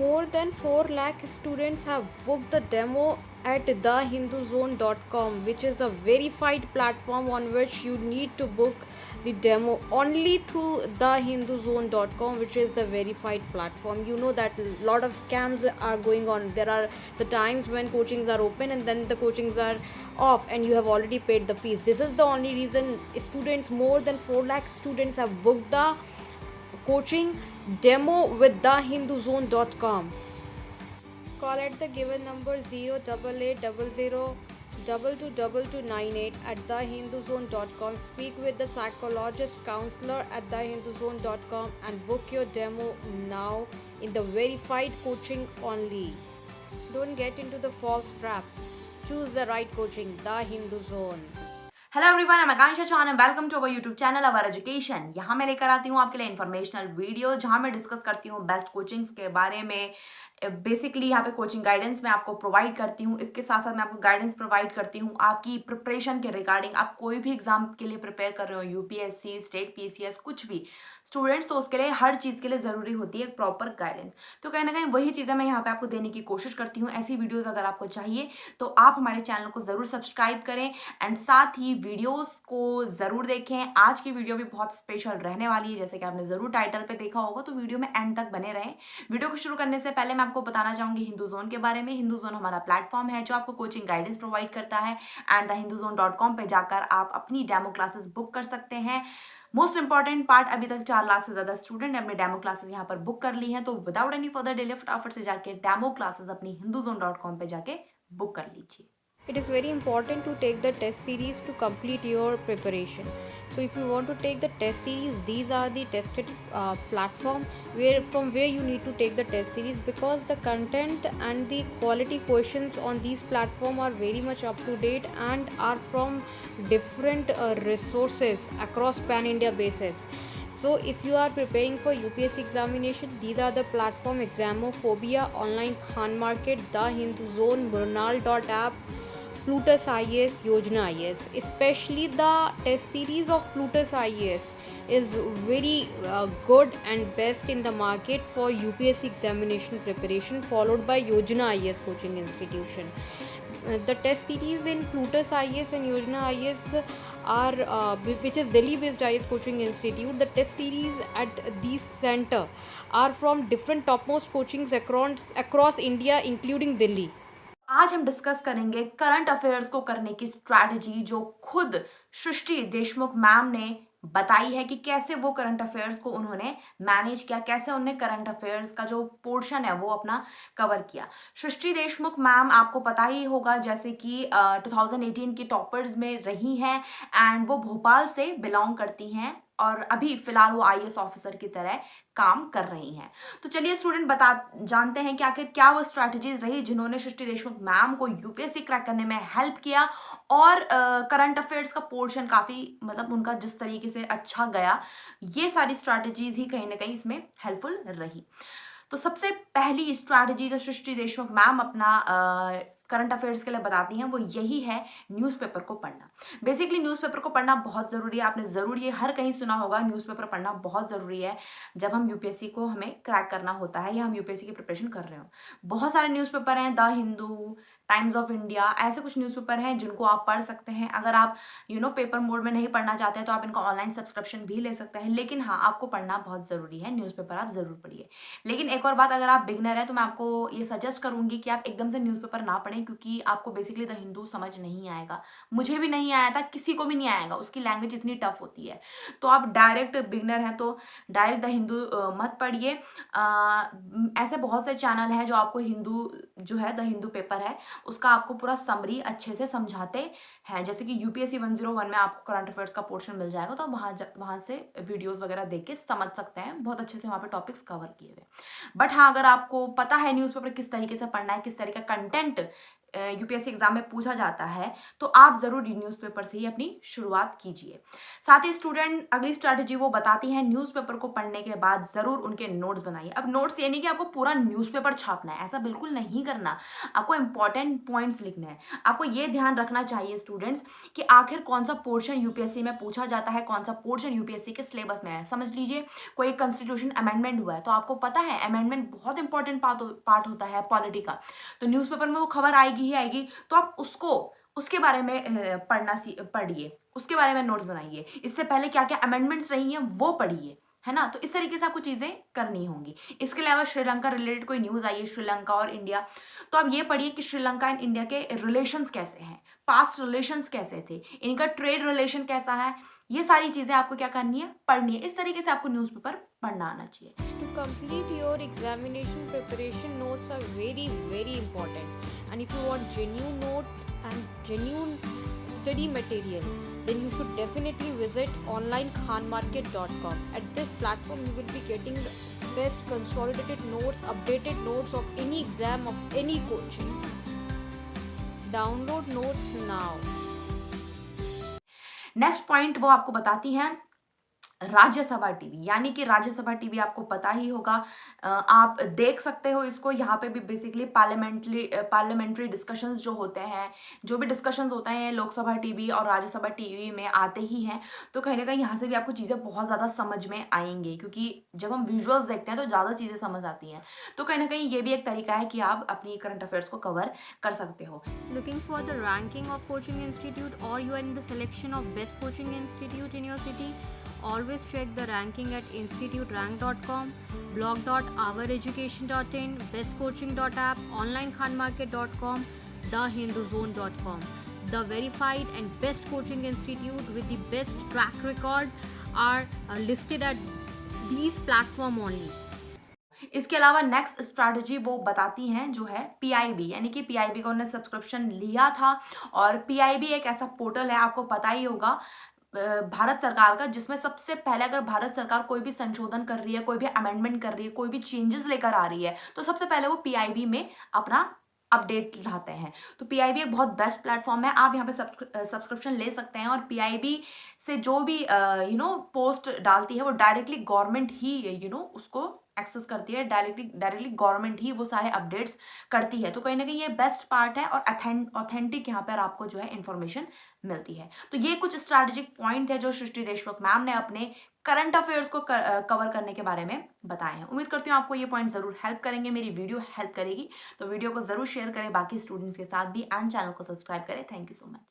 More than 4 lakh students have booked the demo at thehinduzone.com, which is a verified platform on which you need to book the demo only through thehinduzone.com, which is the verified platform. You know that a lot of scams are going on. There are the times when coachings are open and then the coachings are off and you have already paid the fees. This is the only reason students, more than 4 lakh students, have booked the coaching demo with thehinduzone.com. Call at the given number 08800 at thehinduzone.com. Speak with the psychologist counselor at thehinduzone.com and book your demo now in the verified coaching only. Don't get into the false trap. Choose the right coaching, The Hindu Zone. Hello everyone, I am Akanksha Chauhan and welcome to our YouTube channel our education. यहाँ मैं लेकर आती हूँ आपके लिए informational video जहाँ मैं discuss करती हूँ बेस्ट कोचिंग्स के बारे में। बेसिकली यहाँ पे कोचिंग गाइडेंस मैं आपको प्रोवाइड करती हूँ। इसके साथ साथ मैं आपको गाइडेंस प्रोवाइड करती हूँ आपकी प्रिपरेशन के रिगार्डिंग। आप कोई भी एग्जाम के लिए प्रिपेयर कर रहे हो, यूपीएससी, स्टेट पीसीएस, कुछ भी स्टूडेंट्स, तो उसके लिए हर चीज़ के लिए ज़रूरी होती है एक प्रॉपर गाइडेंस। तो कहीं ना कहीं वही चीज़ें मैं यहाँ पे आपको देने की कोशिश करती हूँ। ऐसी वीडियोस अगर आपको चाहिए तो आप हमारे चैनल को ज़रूर सब्सक्राइब करें एंड साथ ही वीडियोस को ज़रूर देखें। आज की वीडियो भी बहुत स्पेशल रहने वाली है, जैसे कि आपने ज़रूर टाइटल पे देखा होगा, तो वीडियो में एंड तक बने रहें। वीडियो को शुरू करने से पहले मैं आपको बताना चाहूँगी हिंदू जोन के बारे में। हिंदू जोन हमारा प्लेटफॉर्म है जो आपको कोचिंग गाइडेंस प्रोवाइड करता है एंड thehinduzone.com पे जाकर आप अपनी डेमो क्लासेस बुक कर सकते हैं। मोस्ट इंपॉर्टेंट पार्ट, अभी तक 4 लाख से ज़्यादा स्टूडेंट ने अपने डेमो क्लासेस यहाँ पर बुक कर ली हैं, तो विदाउट एनी फर्दर डिले फटाफट से जाके डेमो क्लासेस अपनी hinduzone.com पे जाके बुक कर लीजिए। It is very important to take the test series to complete your preparation. So if you want to take the test series, these are the tested platform from where you need to take the test series, because the content and the quality questions on these platform are very much up to date and are from different resources across pan India basis. So if you are preparing for UPSC examination, these are the platform: Examophobia, Online Khan Market, The Hindu Zone, Murnal.app, Plutus IAS, Yojana IAS. Especially the test series of Plutus IAS is very good and best in the market for UPSC examination preparation, followed by Yojana IAS coaching institution. The test series in Plutus IAS and Yojana IAS are which is Delhi based IAS coaching institute. The test series at these center are from different topmost coachings across India, including Delhi. आज हम discuss करेंगे current affairs को करने की strategy जो खुद सृष्टि Deshmukh ma'am ने बताई है कि कैसे वो करंट अफेयर्स को उन्होंने मैनेज किया, कैसे उन्होंने करंट अफेयर्स का जो पोर्शन है वो अपना कवर किया। सृष्टि देशमुख मैम आपको पता ही होगा जैसे कि 2018 की टॉपर्स में रही हैं एंड वो भोपाल से बिलोंग करती हैं और अभी फिलहाल वो आईएएस ऑफिसर की तरह काम कर रही हैं। तो चलिए स्टूडेंट जानते हैं कि आखिर क्या वो स्ट्रैटेजीज रही जिन्होंने सृष्टि देशमुख मैम को यूपीएससी क्रैक करने में हेल्प किया और करंट अफेयर्स का पोर्शन काफ़ी मतलब उनका जिस तरीके से अच्छा गया, ये सारी स्ट्रैटेजीज ही कहीं ना कहीं इसमें हेल्पफुल रही। तो सबसे पहली स्ट्रैटेजी जो सृष्टि देशमुख मैम अपना करंट अफेयर्स के लिए बताती हैं वो यही है न्यूज़पेपर को पढ़ना। बेसिकली न्यूज़पेपर को पढ़ना बहुत ज़रूरी है। आपने ज़रूर ये हर कहीं सुना होगा, न्यूज़पेपर पढ़ना बहुत ज़रूरी है जब हम यूपीएससी को हमें क्रैक करना होता है या हम यूपीएससी की प्रिपरेशन कर रहे हो। बहुत सारे न्यूज़पेपर हैं, the Hindu, times of India, ऐसे कुछ न्यूज़पेपर हैं जिनको आप पढ़ सकते हैं। अगर आप पेपर मोड में नहीं पढ़ना चाहते हैं तो आप इनका ऑनलाइन सब्सक्रिप्शन भी ले सकते हैं, लेकिन हाँ, आपको पढ़ना बहुत ज़रूरी है। न्यूज़पेपर आप ज़रूर पढ़िए। लेकिन एक और बात, अगर आप बिगनर हैं तो मैं आपको ये सजेस्ट करूँगी कि आप एकदम से न्यूज़पेपर ना पढ़ें, क्योंकि आपको बेसिकली द हिंदू समझ नहीं आएगा। मुझे भी नहीं आया था, किसी को भी नहीं आएगा, उसकी लैंग्वेज इतनी टफ होती है। तो आप डायरेक्ट बिगनर हैं तो डायरेक्ट द हिंदू मत पढ़िए। ऐसे बहुत से चैनल हैं जो आपको हिंदू जो है द हिंदू पेपर है उसका आपको पूरा समरी अच्छे से समझाते हैं। जैसे कि यूपीएससी 101 में आपको करंट अफेयर्स का पोर्शन मिल जाएगा, तो वहाँ से वीडियोस वगैरह देख के समझ सकते हैं। बहुत अच्छे से वहाँ पे टॉपिक्स कवर किए हुए। बट हाँ, अगर आपको पता है न्यूज़पेपर किस तरीके से पढ़ना है, किस तरीके का कंटेंट यूपीएससी एग्जाम में पूछा जाता है तो आप ज़रूर न्यूज़पेपर से ही अपनी शुरुआत कीजिए। साथ ही स्टूडेंट अगली स्ट्रैटेजी वो बताती हैं, न्यूज़पेपर को पढ़ने के बाद ज़रूर उनके नोट्स बनाइए। अब नोट्स ये नहीं कि आपको पूरा न्यूज़पेपर छापना है, ऐसा बिल्कुल नहीं करना। आपको इंपॉर्टेंट पॉइंट्स लिखने हैं। आपको ये ध्यान रखना चाहिए स्टूडेंट्स कि आखिर कौन सा पोर्शन यूपीएससी में पूछा जाता है, कौन सा पोर्शन यूपीएससी के सिलेबस में है। समझ लीजिए कोई कॉन्स्टिट्यूशन अमेंडमेंट हुआ है तो आपको पता है अमेंडमेंट बहुत इंपॉर्टेंट पार्ट होता है पॉलिटी का, तो न्यूज़पेपर में वो खबर आएगी ही आएगी, तो आप उसके बारे में पढ़िए, उसके बारे में नोट्स बनाइए। इससे पहले क्या क्या अमेंडमेंट्स रही हैं वो पढ़िए, है ना। तो इस तरीके से आपको चीज़ें करनी होंगी। इसके अलावा श्रीलंका रिलेटेड कोई न्यूज़ आई है, श्रीलंका और इंडिया, तो आप ये पढ़िए कि श्रीलंका एंड इंडिया के रिलेशंस कैसे हैं, पास्ट रिलेशंस कैसे थे, इनका ट्रेड रिलेशन कैसा है, ये सारी चीज़ें आपको क्या करनी है, पढ़नी है। इस तरीके से आपको न्यूज़पेपर पढ़ना आना चाहिए। To complete your examination preparation, notes are very very important, and if you want genuine note and genuine study material, then you should definitely visit onlinekhanmarket.com. At this platform you will be getting the best consolidated notes, updated notes of any exam, of any coaching. Download notes now. Next point वो आपको बताती हैं Rajya Sabha TV, यानी कि Rajya Sabha TV आपको पता ही होगा, आप देख सकते हो इसको। यहाँ पे भी बेसिकली पार्लियामेंट्री डिस्कशंस जो होते हैं, जो भी डिस्कशंस होते हैं लोकसभा टीवी और राज्यसभा टीवी में आते ही हैं। तो कहीं ना कहीं यहाँ से भी आपको चीज़ें बहुत ज़्यादा समझ में आएंगी, क्योंकि जब हम विजुअल्स देखते हैं तो ज़्यादा चीज़ें समझ आती हैं। तो कहीं ना कहीं ये भी एक तरीका है कि आप अपनी करंट अफेयर्स को कवर कर सकते हो। Looking for the ranking of coaching institute, or you are in the selection of best coaching institute in your city? Always check the ranking at instituterank.com, blog.oureducation.in, bestcoaching.app, onlinekhanmarket.com, thehinduzone.com. The verified and best coaching institute with the best track record are listed at these platform only. इसके अलावा next strategy वो बताती हैं जो है PIB, यानी कि PIB का उन्होंने सब्सक्रिप्शन लिया था, और पीआईबी एक ऐसा पोर्टल है, आपको पता ही होगा, भारत सरकार का, जिसमें सबसे पहले अगर भारत सरकार कोई भी संशोधन कर रही है, कोई भी अमेंडमेंट कर रही है, कोई भी चेंजेस लेकर आ रही है, तो सबसे पहले वो पीआईबी में अपना अपडेट लाते हैं। तो पीआईबी एक बहुत बेस्ट प्लेटफॉर्म है, आप यहाँ पे सब्सक्रिप्शन ले सकते हैं, और पीआईबी से जो भी पोस्ट डालती है वो डायरेक्टली गवर्नमेंट ही उसको एक्सेस करती है, डायरेक्टली गवर्नमेंट ही वो सारे अपडेट्स करती है। तो कहीं ना कहीं ये बेस्ट पार्ट है, और ऑथेंटिक यहाँ पर आपको जो है इन्फॉर्मेशन मिलती है। तो ये कुछ स्ट्रैटेजिक पॉइंट है जो सृष्टि देशमुख मैम ने अपने करंट अफेयर्स को कवर करने के बारे में बताए हैं। उम्मीद करती हूँ आपको ये पॉइंट जरूर हेल्प करेंगे, मेरी वीडियो हेल्प करेगी। तो वीडियो को जरूर शेयर करें बाकी स्टूडेंट्स के साथ भी, एंड चैनल को सब्सक्राइब करें। Thank you so much.